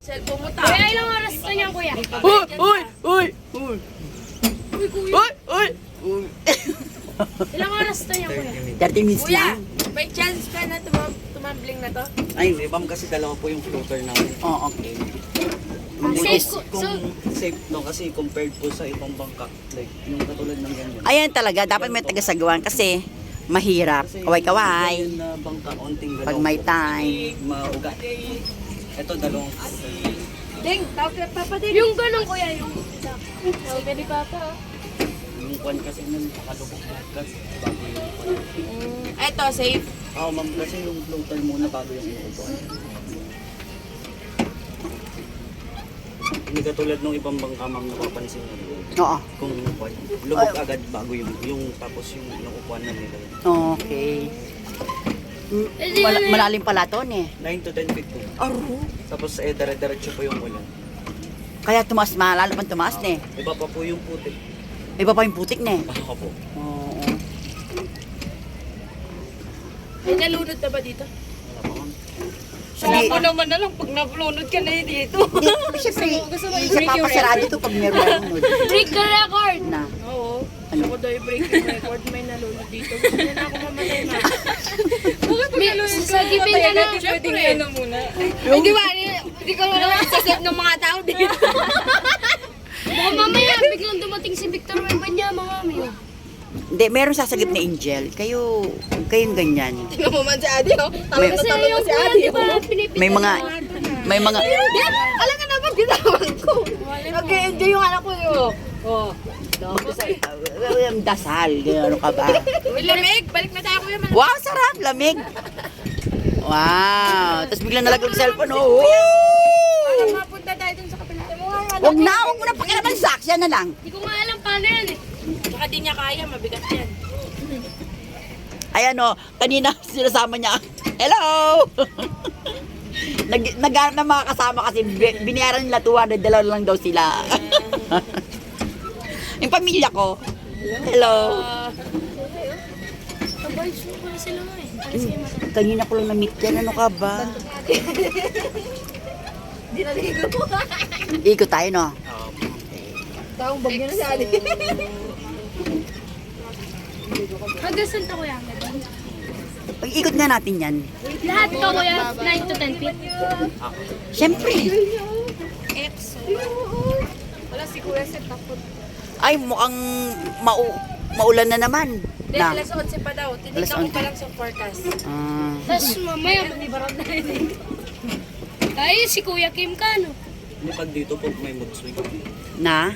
Cellphone mo Kuya, ilang oras na niyan, kuya? Uy! Ilang oras na niyan, kuya? 30 minutes Kuya, lang. may chance ka na tumambling na to? Ay, hindi. Ma'am, kasi dalawa po yung floater namin. Oh, okay. Safe Kung safe no, kasi compared po sa ibang bangka, like yung katulad ng ganyan. Ayan talaga, dapat may tagasagawan kasi mahirap. Kasi Kaway-kaway. yung na bangka, onting galaw. Pag may po. time. Maugat. Ito, dalawang Ding, tawag ka Papa Ding. Yung ganun, kuya, yung... Tawag ka ni Papa. yung kwan kasi nun, pakalubog kasi bago yung kwan. Eto, safe. Oo, ma'am, kasi yung floater muna bago yung inuupuan. Hindi katulad ng ibang bangka, ma'am, napapansin nyo. Oo. Kung kwan, lubog agad bago yung tapos yung inuupuan na nila. Okay. Malalim pala to eh. 9 to 10 feet po. Tapos dire-diretso po yung ulan. Kaya tumaas, lalo pang tumaas eh. Iba pa po yung putik. Iba pa yung putik eh. Ako po. Oo. May nalunod na ba dito? Wala pa, ma'am. Hindi, naman na lang pag nalunod ka na dito. siyempre, isa papasarado to pag meron nalunod. Break the record! Na. Oo. Ano? Ako daw yung breaking record, may nalunod dito. Gusto na ako mamatay na. May sasagipin ka na. Siyempre. Muna. Hindi ba? Hindi ko naman sasave ng mga tao dito. Baka mamaya, biglang dumating si Victor Wembanya, mga amigo. Hindi, meron sasagip na Angel. Kayong ganyan. Tingnan mo man si Adi, oh. May, Kasi Tatawag yung si kuya, Adi, di ba, oh. pinipili may mga, Yan! Alam ka naman, ginawag ko. Nag-enjoy yung anak ko yun. Oh. dasal, ano ka ba? Uy, lamig! Balik na tayo kuya. Wow, sarap, lamig. Wow, tapos biglang nalaglag yung cellphone. Oh. Para mapunta tayo dun sa kapila. Huwag mo na pakialaman sa aksya na lang. Hindi ko nga alam paano yan eh. Tsaka di niya kaya, mabigat yan. Ayan o, kanina sinasama niya. Hello! Naghanap ng mga kasama kasi binayaran nila 200, dalawa lang daw sila. Yung pamilya ko. Hello! Sabay, super sila nga eh. Kanina ko lang na-meet yan, ano ka ba? Di naligo. Ikot tayo, no? Taong bagyo na si Adi. Hanggang saan to, kuya? Pag-ikot nga natin yan. Lahat to, kuya, 9 to 10 feet. Siyempre. EXO. Wala si Kuya Seth takot. Ay, mukhang maulan na naman. Hindi, Na. alas 11 pa daw. Alas Tinignan ko 11. pa lang sa forecast. Tapos mamaya, manibarang na rin. Ay, si Kuya Kim ka, no? Hindi pag dito po may mood swing. Na?